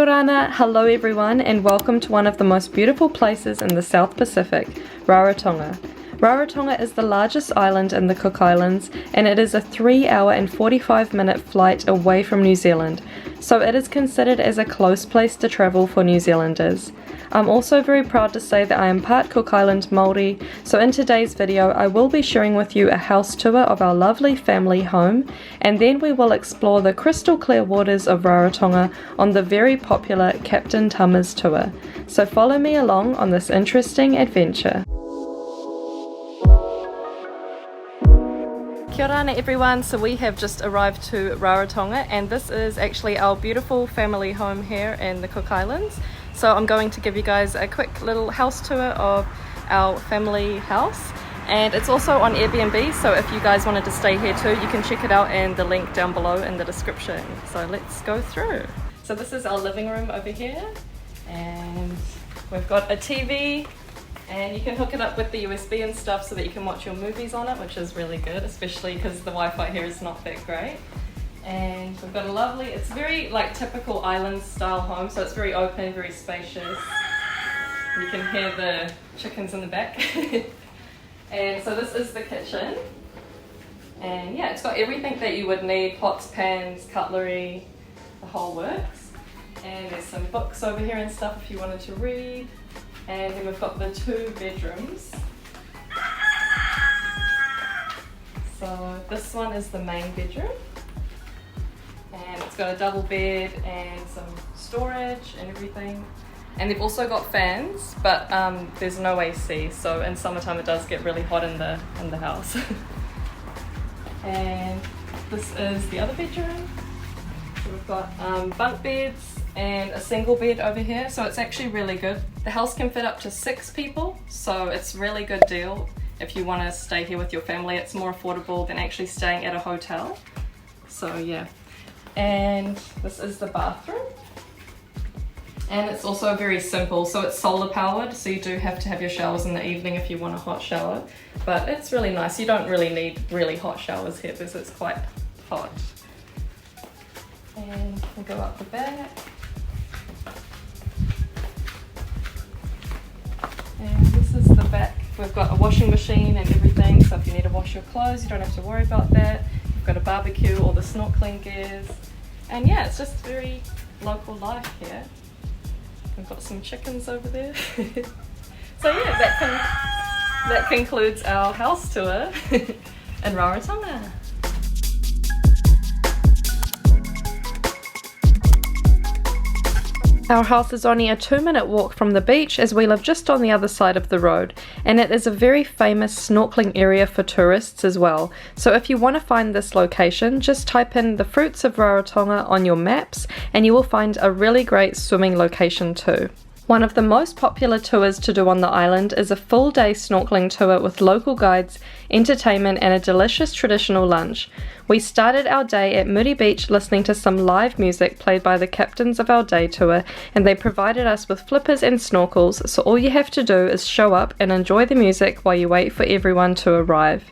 Kia ora, hello everyone, and welcome to one of the most beautiful places in the South Pacific, RAROTONGA. RAROTONGA is the largest island in the Cook Islands, and it is a 3-hour and 45-minute flight away from New Zealand, so it is considered as a close place to travel for New Zealanders. I'm also very proud to say that I am part Cook Island Māori, so in today's video I will be sharing with you a house tour of our lovely family home, and then we will explore the crystal clear waters of Rarotonga on the very popular Captain Tama's tour. So follow me along on this interesting adventure. Kia ora everyone, so we have just arrived to Rarotonga, and this is actually our beautiful family home here in the Cook Islands. So I'm going to give you guys a quick little house tour of our family house, and it's also on Airbnb, so if you guys wanted to stay here too, you can check it out in the link down below in the description. So let's go through. So this is our living room over here, and we've got a TV, and you can hook it up with the USB and stuff so that you can watch your movies on it, which is really good, especially because the Wi-Fi here is not that great. And we've got a lovely, it's very like typical island style home, so it's very open, very spacious. You can hear the chickens in the back. And so this is the kitchen, and yeah, it's got everything that you would need: pots, pans, cutlery, the whole works. And there's some books over here and stuff if you wanted to read. And then we've got the 2 bedrooms. So this one is the main bedroom, and it's got a double bed and some storage and everything. And they've also got fans, but there's no AC, so in summertime it does get really hot in the house. And this is the other bedroom. So we've got bunk beds and a single bed over here, so it's actually really good. The house can fit up to 6 people, so it's a really good deal if you want to stay here with your family. It's more affordable than actually staying at a hotel. So yeah. And this is the bathroom, and it's also very simple, so it's solar powered, so you do have to have your showers in the evening if you want a hot shower, but it's really nice. You don't really need really hot showers here because it's quite hot. And we'll go up the back, and this is the back. We've got a washing machine and everything, so if you need to wash your clothes you don't have to worry about that. Got a barbecue, all the snorkeling gears, and yeah, it's just very local life here. We've got some chickens over there. So yeah, that concludes our house tour in Rarotonga. Our house is only a 2-minute walk from the beach, as we live just on the other side of the road, and it is a very famous snorkeling area for tourists as well. So if you want to find this location, just type in the fruits of Rarotonga on your maps and you will find a really great swimming location too. One of the most popular tours to do on the island is a full-day snorkeling tour with local guides, entertainment and a delicious traditional lunch. We started our day at Muri Beach listening to some live music played by the captains of our day tour, and they provided us with flippers and snorkels, so all you have to do is show up and enjoy the music while you wait for everyone to arrive.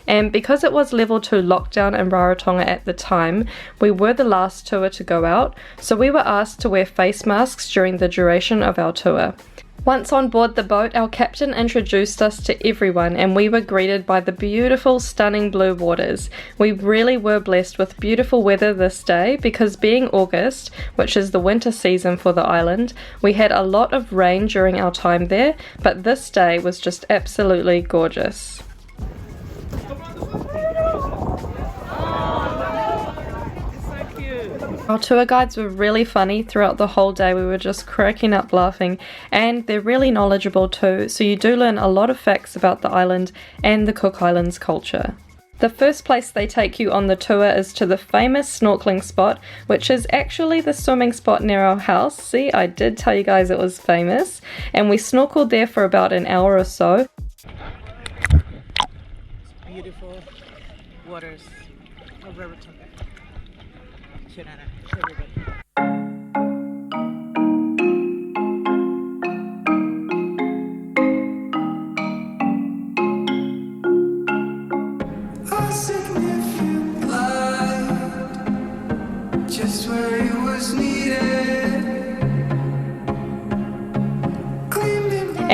And because it was level 2 lockdown in Rarotonga at the time, we were the last tour to go out, so we were asked to wear face masks during the duration of our tour. Once on board the boat, our captain introduced us to everyone, and we were greeted by the beautiful, stunning blue waters. We really were blessed with beautiful weather this day, because being August, which is the winter season for the island, we had a lot of rain during our time there, but this day was just absolutely gorgeous. Our tour guides were really funny throughout the whole day. We were just cracking up laughing, and they're really knowledgeable too, so you do learn a lot of facts about the island and the Cook Islands culture. The first place they take you on the tour is to the famous snorkeling spot, which is actually the swimming spot near our house. See, I did tell you guys it was famous, and we snorkeled there for about an hour or so. Beautiful waters of Rarotonga. Kia ora, everybody.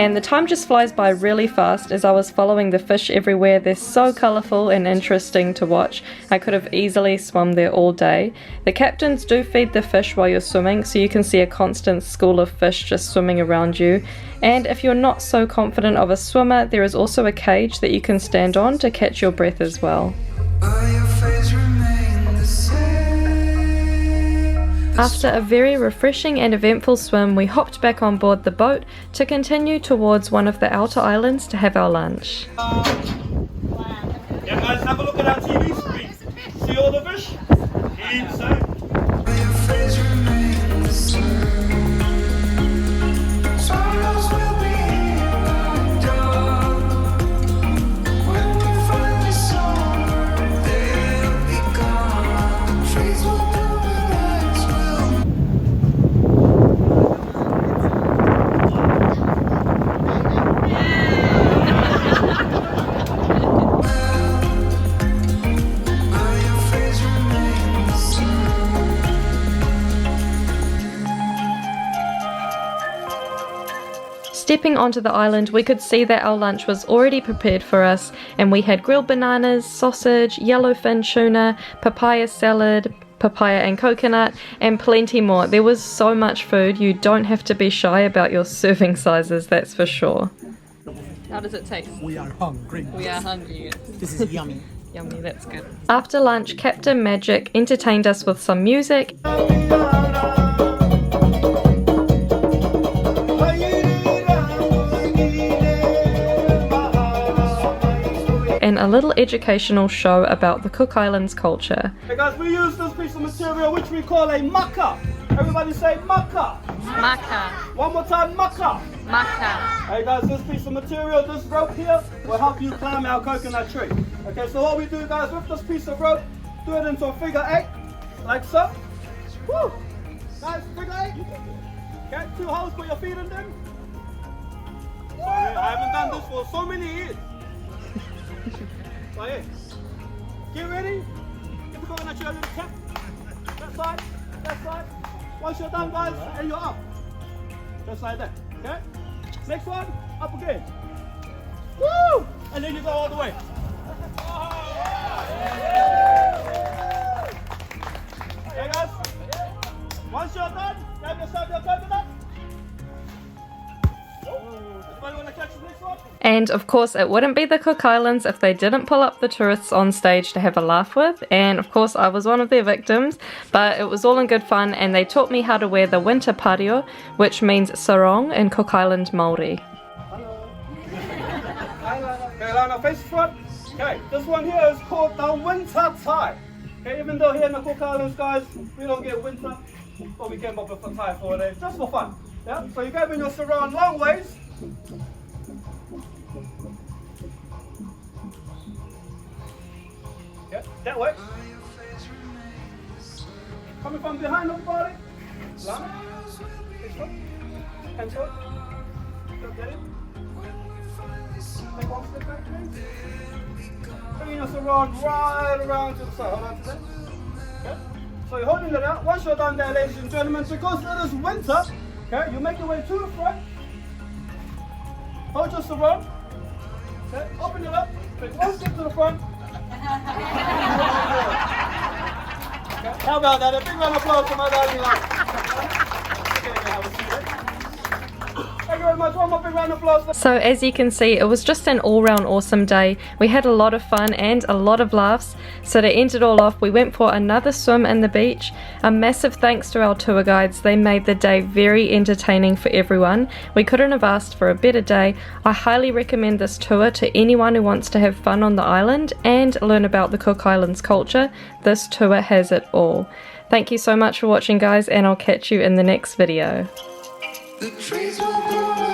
and the time just flies by really fast as I was following the fish everywhere. They're so colourful and interesting to watch. I could have easily swum there all day. The captains do feed the fish while you're swimming, so you can see a constant school of fish just swimming around you. And if you're not so confident of a swimmer, there is also a cage that you can stand on to catch your breath as well. After a very refreshing and eventful swim, we hopped back on board the boat to continue towards one of the outer islands to have our lunch. Yeah guys, have a look at our TV screen. See all the fish? Inside. Stepping onto the island, we could see that our lunch was already prepared for us, and we had grilled bananas, sausage, yellowfin tuna, papaya salad, papaya and coconut, and plenty more. There was so much food, you don't have to be shy about your serving sizes, that's for sure. How does it taste? We are hungry. We are hungry. This is yummy. Yummy, that's good. After lunch, Captain Magic entertained us with some music and a little educational show about the Cook Islands culture. Hey guys, we use this piece of material which we call a maka. Everybody say maka. Maka. One more time, maka. Maka. Hey guys, this piece of material, this rope here, will help you climb our coconut tree. Okay, so what we do guys, with this piece of rope, do it into a figure 8, like so. Woo! Nice, figure 8. Okay, 2 holes, put your feet in them. Sorry, I haven't done this for so many years. So yeah, get ready. Get the coconut tree a little tap. That side, that side. Once you're done guys, and you're up. Just like that, okay? Next one, up again. Woo! And then you go all the way. Okay guys, once you're done, grab yourself your coconut. Anybody want to catch the next one? And of course it wouldn't be the Cook Islands if they didn't pull up the tourists on stage to have a laugh with, and of course I was one of their victims, but it was all in good fun, and they taught me how to wear the winter pareo, which means sarong in Cook Island Māori. Okay, Lana, face front. Okay, this one here is called the winter tie. Okay, even though here in the Cook Islands guys, we don't get winter, but we came up with a tie for it, just for fun. Yeah, so you grab in your sarong long ways. Yeah, that way. Coming from behind everybody. Lana, this one. Hands up. Don't get it. Take one step back, please. Bringing us around, right around to the side. Hold on to that. Okay. So you're holding it out. Once you're done there, ladies and gentlemen, because it is winter, okay, you make your way to the front. Hold your sarong. Okay, open it up. Take one step to the front. Okay, how about that? A big round of applause for my darling Lana. Okay, have a seat. Thank you very much. One more big round of applause. So as you can see, it was just an all-round awesome day. We had a lot of fun and a lot of laughs. So to end it all off, we went for another swim in the beach. A massive thanks to our tour guides. They made the day very entertaining for everyone. We couldn't have asked for a better day. I highly recommend this tour to anyone who wants to have fun on the island and learn about the Cook Islands culture. This tour has it all. Thank you so much for watching guys, and I'll catch you in the next video. The trees will grow.